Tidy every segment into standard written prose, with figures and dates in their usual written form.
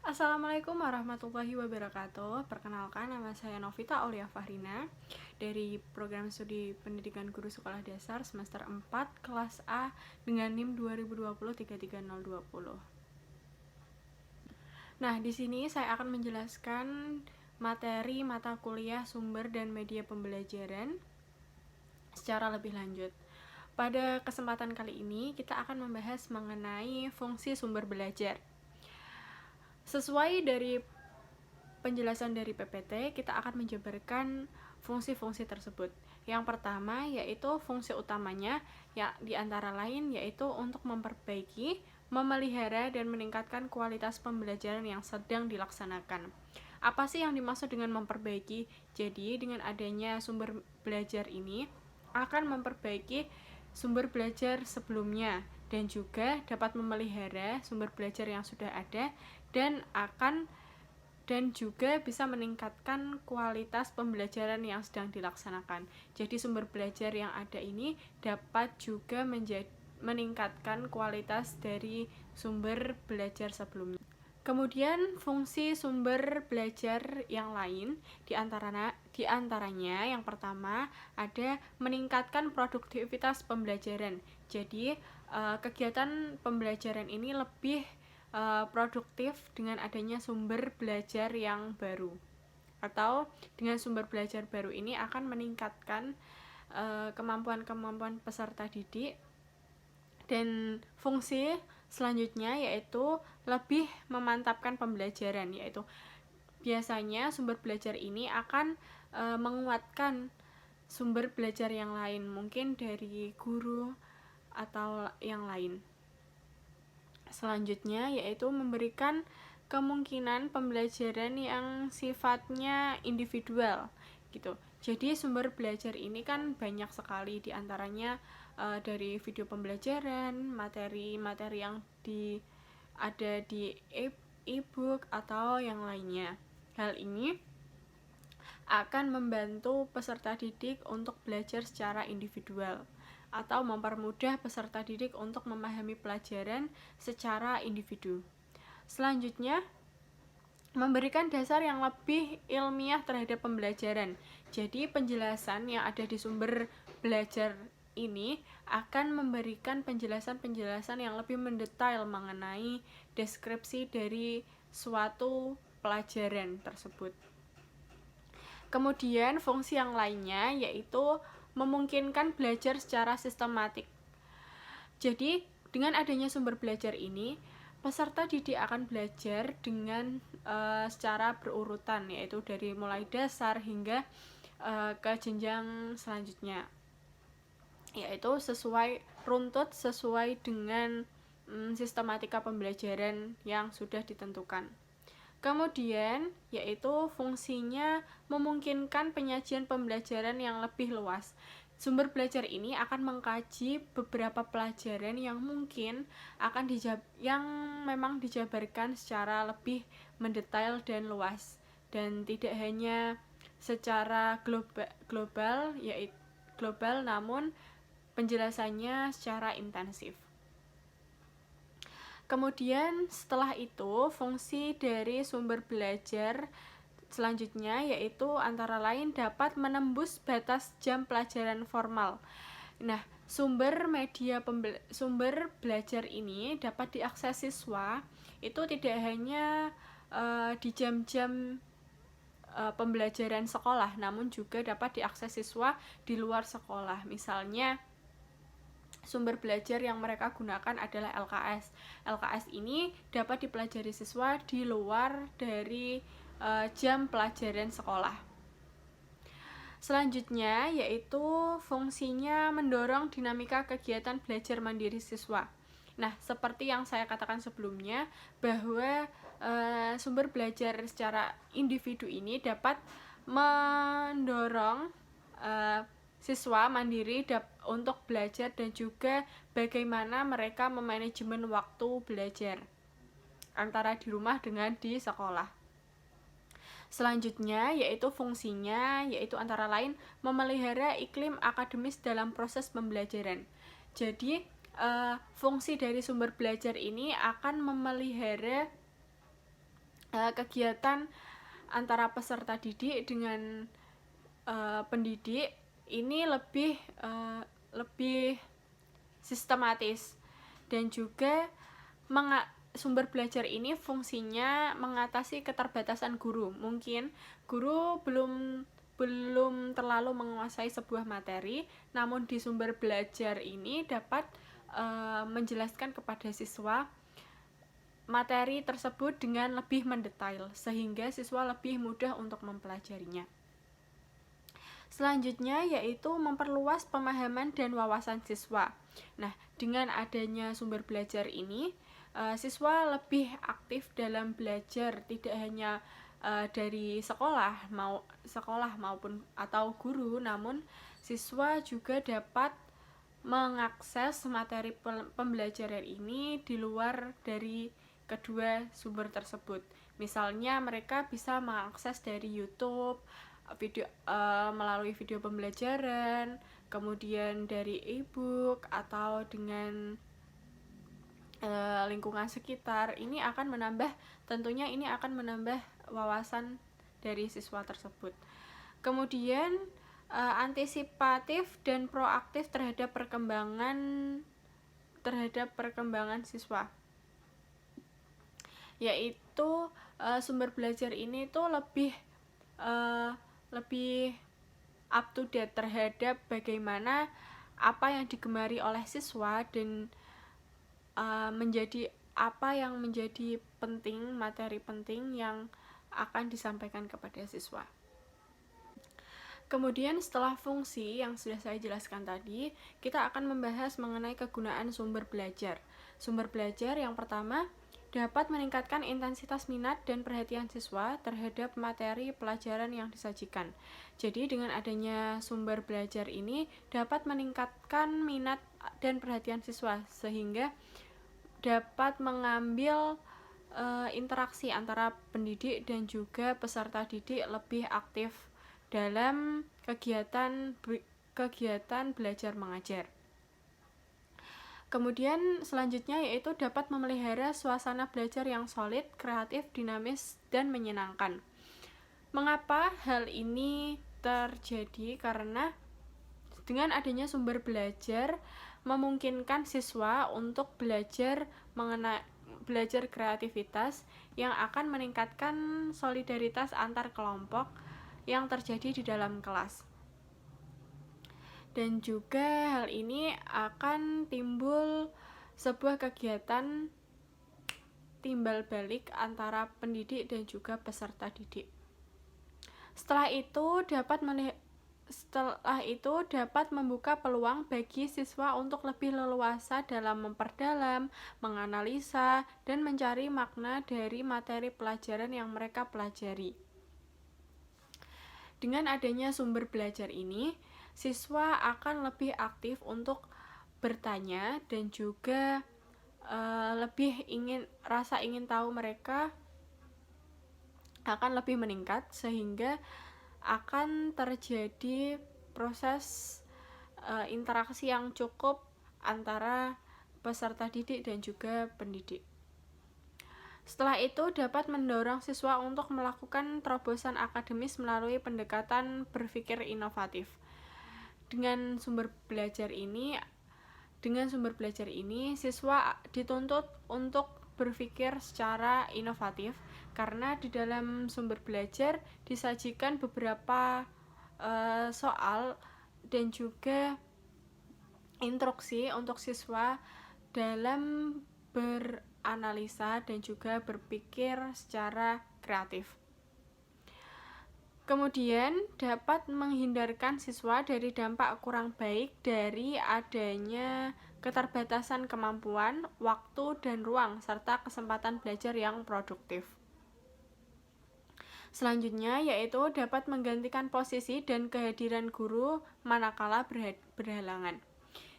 Assalamualaikum warahmatullahi wabarakatuh. Perkenalkan, nama saya Novita Aulia Fahrina dari Program Studi Pendidikan Guru Sekolah Dasar semester 4 kelas A dengan NIM 2020-33020. Nah, di sini saya akan menjelaskan materi mata kuliah sumber dan media pembelajaran secara lebih lanjut. Pada kesempatan kali ini, kita akan membahas mengenai fungsi sumber belajar. Sesuai dari penjelasan dari PPT, kita akan menjabarkan fungsi-fungsi tersebut. Yang pertama yaitu fungsi utamanya, ya di antara lain yaitu untuk memperbaiki, memelihara, dan meningkatkan kualitas pembelajaran yang sedang dilaksanakan. Apa sih yang dimaksud dengan memperbaiki? Jadi, dengan adanya sumber belajar ini akan memperbaiki sumber belajar sebelumnya dan juga dapat memelihara sumber belajar yang sudah ada dan juga bisa meningkatkan kualitas pembelajaran yang sedang dilaksanakan. Jadi sumber belajar yang ada ini dapat juga meningkatkan kualitas dari sumber belajar sebelumnya. Kemudian fungsi sumber belajar yang lain diantaranya yang pertama ada meningkatkan produktivitas pembelajaran. Jadi kegiatan pembelajaran ini lebih produktif dengan adanya sumber belajar yang baru, atau dengan sumber belajar baru ini akan meningkatkan kemampuan-kemampuan peserta didik. Dan fungsi selanjutnya yaitu lebih memantapkan pembelajaran, yaitu biasanya sumber belajar ini akan menguatkan sumber belajar yang lain, mungkin dari guru atau yang lain. Selanjutnya yaitu memberikan kemungkinan pembelajaran yang sifatnya individual gitu. Jadi sumber belajar ini kan banyak sekali, diantaranya dari video pembelajaran, materi-materi yang ada di e-book atau yang lainnya. Hal ini akan membantu peserta didik untuk belajar secara individual atau mempermudah peserta didik untuk memahami pelajaran secara individu. Selanjutnya, memberikan dasar yang lebih ilmiah terhadap pembelajaran. Jadi, penjelasan yang ada di sumber belajar ini akan memberikan penjelasan-penjelasan yang lebih mendetail mengenai deskripsi dari suatu pelajaran tersebut. Kemudian, fungsi yang lainnya yaitu memungkinkan belajar secara sistematik. Jadi, dengan adanya sumber belajar ini, peserta didik akan belajar dengan secara berurutan, yaitu dari mulai dasar hingga ke jenjang selanjutnya, yaitu runtut sesuai dengan sistematika pembelajaran yang sudah ditentukan. Kemudian, yaitu fungsinya memungkinkan penyajian pembelajaran yang lebih luas. Sumber belajar ini akan mengkaji beberapa pelajaran yang mungkin yang memang dijabarkan secara lebih mendetail dan luas, dan tidak hanya secara global namun penjelasannya secara intensif. Kemudian setelah itu fungsi dari sumber belajar selanjutnya yaitu antara lain dapat menembus batas jam pelajaran formal. Nah, sumber belajar ini dapat diakses siswa itu tidak hanya di jam-jam pembelajaran sekolah, namun juga dapat diakses siswa di luar sekolah. Misalnya sumber belajar yang mereka gunakan adalah LKS. LKS ini dapat dipelajari siswa di luar dari jam pelajaran sekolah. Selanjutnya yaitu fungsinya mendorong dinamika kegiatan belajar mandiri siswa. Nah, seperti yang saya katakan sebelumnya, bahwa sumber belajar secara individu ini dapat mendorong siswa mandiri untuk belajar dan juga bagaimana mereka memanajemen waktu belajar antara di rumah dengan di sekolah. Selanjutnya yaitu fungsinya yaitu antara lain memelihara iklim akademis dalam proses pembelajaran. Jadi fungsi dari sumber belajar ini akan memelihara kegiatan antara peserta didik dengan pendidik ini lebih sistematis, dan juga sumber belajar ini fungsinya mengatasi keterbatasan guru. Mungkin guru belum terlalu menguasai sebuah materi, namun di sumber belajar ini dapat menjelaskan kepada siswa materi tersebut dengan lebih mendetail, sehingga siswa lebih mudah untuk mempelajarinya. Selanjutnya yaitu memperluas pemahaman dan wawasan siswa. Nah, dengan adanya sumber belajar ini, siswa lebih aktif dalam belajar, tidak hanya dari sekolah maupun atau guru, namun siswa juga dapat mengakses materi pembelajaran ini di luar dari kedua sumber tersebut. Misalnya mereka bisa mengakses dari YouTube, melalui video pembelajaran, kemudian dari e-book, atau dengan lingkungan sekitar. Tentunya ini akan menambah wawasan dari siswa tersebut. Kemudian antisipatif dan proaktif terhadap perkembangan siswa, yaitu sumber belajar ini tuh lebih up to date terhadap bagaimana apa yang digemari oleh siswa, dan apa yang menjadi materi penting yang akan disampaikan kepada siswa. Kemudian setelah fungsi yang sudah saya jelaskan tadi, kita akan membahas mengenai kegunaan sumber belajar. Sumber belajar yang pertama dapat meningkatkan intensitas minat dan perhatian siswa terhadap materi pelajaran yang disajikan. Jadi dengan adanya sumber belajar ini dapat meningkatkan minat dan perhatian siswa, sehingga dapat mengambil interaksi antara pendidik dan juga peserta didik lebih aktif dalam kegiatan belajar mengajar. Kemudian selanjutnya yaitu dapat memelihara suasana belajar yang solid, kreatif, dinamis, dan menyenangkan. Mengapa hal ini terjadi? Karena dengan adanya sumber belajar memungkinkan siswa untuk belajar kreativitas yang akan meningkatkan solidaritas antar kelompok yang terjadi di dalam kelas. Dan juga hal ini akan timbul sebuah kegiatan timbal balik antara pendidik dan juga peserta didik. Setelah itu dapat membuka peluang bagi siswa untuk lebih leluasa dalam memperdalam, menganalisa, dan mencari makna dari materi pelajaran yang mereka pelajari. Dengan adanya sumber belajar ini, siswa akan lebih aktif untuk bertanya, dan juga rasa ingin tahu mereka akan lebih meningkat, sehingga akan terjadi proses interaksi yang cukup antara peserta didik dan juga pendidik. Setelah itu dapat mendorong siswa untuk melakukan terobosan akademis melalui pendekatan berpikir inovatif. Dengan sumber belajar ini, siswa dituntut untuk berpikir secara inovatif, karena di dalam sumber belajar disajikan beberapa soal dan juga instruksi untuk siswa dalam beranalisa dan juga berpikir secara kreatif. Kemudian dapat menghindarkan siswa dari dampak kurang baik dari adanya keterbatasan kemampuan, waktu, dan ruang, serta kesempatan belajar yang produktif. Selanjutnya yaitu dapat menggantikan posisi dan kehadiran guru manakala berhalangan.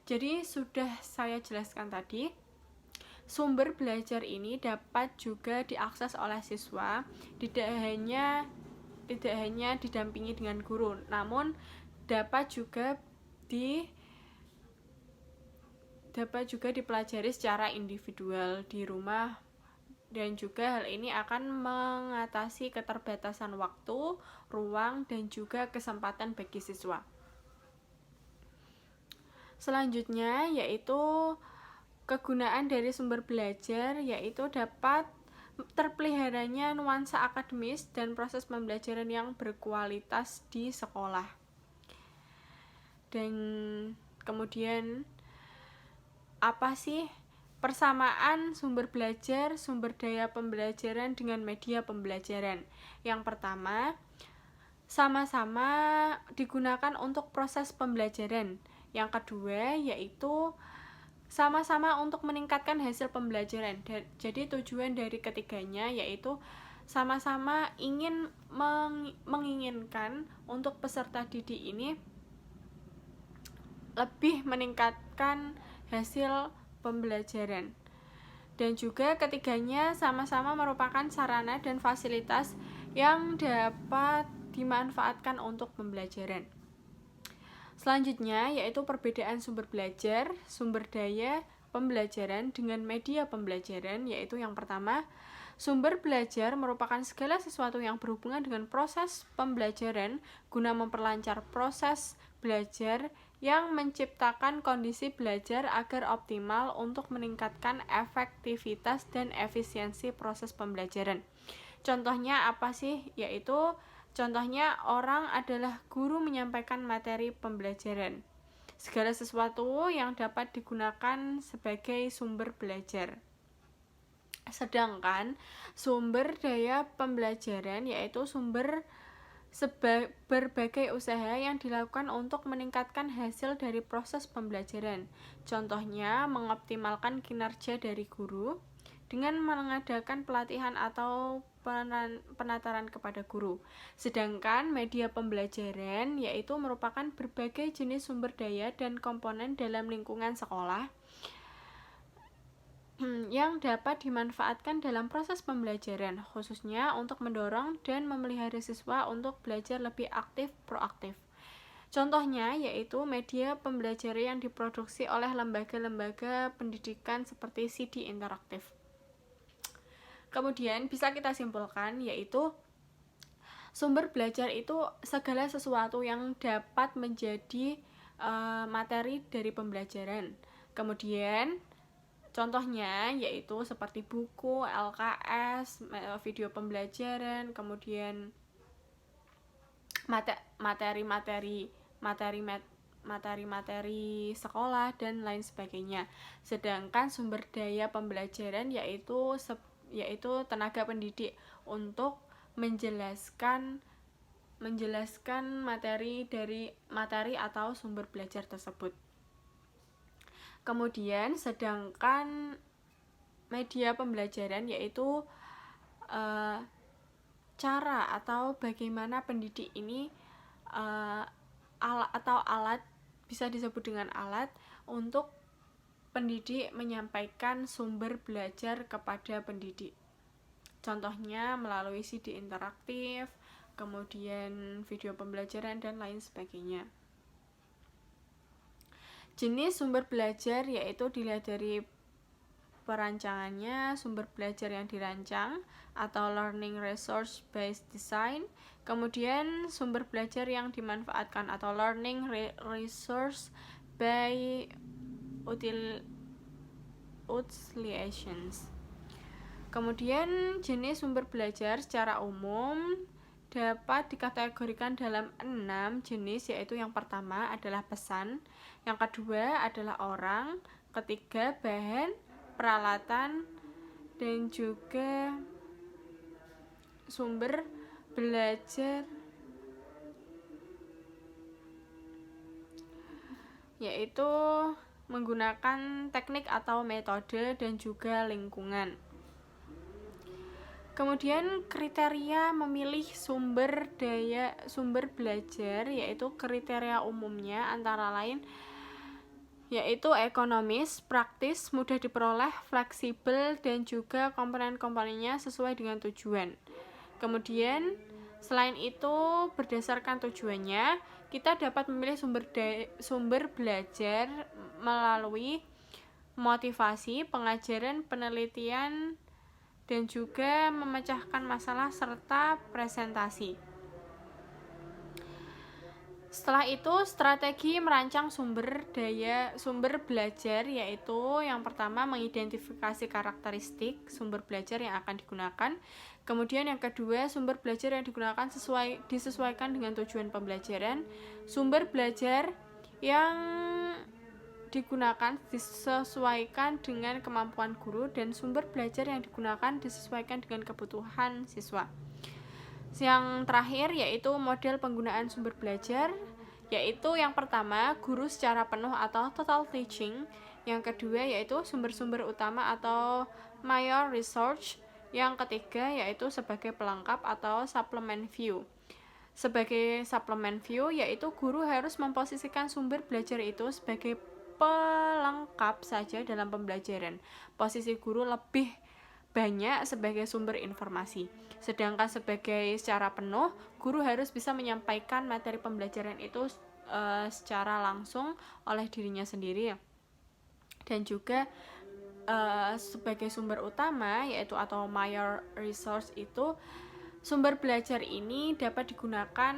Jadi sudah saya jelaskan tadi, sumber belajar ini dapat juga diakses oleh siswa, tidak hanya didampingi dengan guru, namun dapat juga dipelajari secara individual di rumah dan juga hal ini akan mengatasi keterbatasan waktu, ruang, dan juga kesempatan bagi siswa. Selanjutnya yaitu kegunaan dari sumber belajar, yaitu dapat terpeliharanya nuansa akademis dan proses pembelajaran yang berkualitas di sekolah. Dan kemudian apa sih persamaan sumber belajar, sumber daya pembelajaran dengan media pembelajaran? Yang pertama, sama-sama digunakan untuk proses pembelajaran. Yang kedua yaitu sama-sama untuk meningkatkan hasil pembelajaran. Jadi tujuan dari ketiganya yaitu sama-sama ingin menginginkan untuk peserta didik ini lebih meningkatkan hasil pembelajaran. Dan juga ketiganya sama-sama merupakan sarana dan fasilitas yang dapat dimanfaatkan untuk pembelajaran. Selanjutnya yaitu perbedaan sumber belajar, sumber daya pembelajaran dengan media pembelajaran, yaitu yang pertama, sumber belajar merupakan segala sesuatu yang berhubungan dengan proses pembelajaran guna memperlancar proses belajar yang menciptakan kondisi belajar agar optimal untuk meningkatkan efektivitas dan efisiensi proses pembelajaran. Contohnya apa sih? Yaitu contohnya orang adalah guru menyampaikan materi pembelajaran. Segala sesuatu yang dapat digunakan sebagai sumber belajar. Sedangkan sumber daya pembelajaran yaitu sumber berbagai usaha yang dilakukan untuk meningkatkan hasil dari proses pembelajaran. Contohnya mengoptimalkan kinerja dari guru dengan mengadakan pelatihan atau penataran kepada guru. Sedangkan media pembelajaran yaitu merupakan berbagai jenis sumber daya dan komponen dalam lingkungan sekolah yang dapat dimanfaatkan dalam proses pembelajaran, khususnya untuk mendorong dan memelihara siswa untuk belajar lebih aktif proaktif. Contohnya yaitu media pembelajaran yang diproduksi oleh lembaga-lembaga pendidikan seperti CD interaktif. Kemudian bisa kita simpulkan yaitu sumber belajar itu segala sesuatu yang dapat menjadi materi dari pembelajaran. Kemudian contohnya yaitu seperti buku, LKS, video pembelajaran, kemudian materi-materi sekolah dan lain sebagainya. Sedangkan sumber daya pembelajaran yaitu tenaga pendidik untuk menjelaskan materi atau sumber belajar tersebut. Kemudian sedangkan media pembelajaran yaitu cara atau bagaimana pendidik ini alat bisa disebut dengan alat untuk pendidik menyampaikan sumber belajar kepada pendidik. Contohnya melalui CD interaktif, kemudian video pembelajaran dan lain sebagainya. Jenis sumber belajar yaitu dilihat dari perancangannya, sumber belajar yang dirancang atau learning resource based design, kemudian sumber belajar yang dimanfaatkan atau learning resource by utilizations. Kemudian jenis sumber belajar secara umum dapat dikategorikan dalam 6 jenis, yaitu yang pertama adalah pesan, yang kedua adalah orang, ketiga bahan, peralatan, dan juga sumber belajar yaitu menggunakan teknik atau metode dan juga lingkungan. Kemudian kriteria memilih sumber belajar yaitu kriteria umumnya antara lain yaitu ekonomis, praktis, mudah diperoleh, fleksibel, dan juga komponen-komponennya sesuai dengan tujuan. Kemudian selain itu berdasarkan tujuannya kita dapat memilih sumber belajar melalui motivasi, pengajaran, penelitian, dan juga memecahkan masalah serta presentasi. Setelah itu, strategi merancang sumber belajar, yaitu yang pertama mengidentifikasi karakteristik sumber belajar yang akan digunakan. Kemudian yang kedua, sumber belajar yang digunakan disesuaikan dengan tujuan pembelajaran. Sumber belajar yang digunakan disesuaikan dengan kemampuan guru, dan sumber belajar yang digunakan disesuaikan dengan kebutuhan siswa. Yang terakhir yaitu model penggunaan sumber belajar, yaitu yang pertama guru secara penuh atau total teaching, yang kedua yaitu sumber-sumber utama atau major research, yang ketiga yaitu sebagai pelengkap atau supplement view. Sebagai supplement view yaitu guru harus memposisikan sumber belajar itu sebagai pelengkap saja dalam pembelajaran. Posisi guru lebih banyak sebagai sumber informasi. Sedangkan sebagai secara penuh, guru harus bisa menyampaikan materi pembelajaran itu secara langsung oleh dirinya sendiri. Dan juga sebagai sumber utama yaitu atau major resource itu, sumber belajar ini dapat digunakan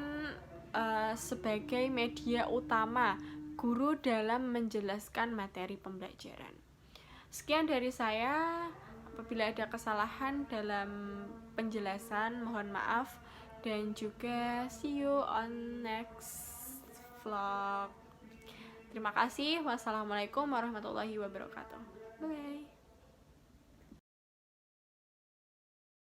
sebagai media utama guru dalam menjelaskan materi pembelajaran. Sekian dari saya. Apabila ada kesalahan dalam penjelasan, mohon maaf, dan juga see you on next vlog. Terima kasih. Wassalamualaikum warahmatullahi wabarakatuh. Bye.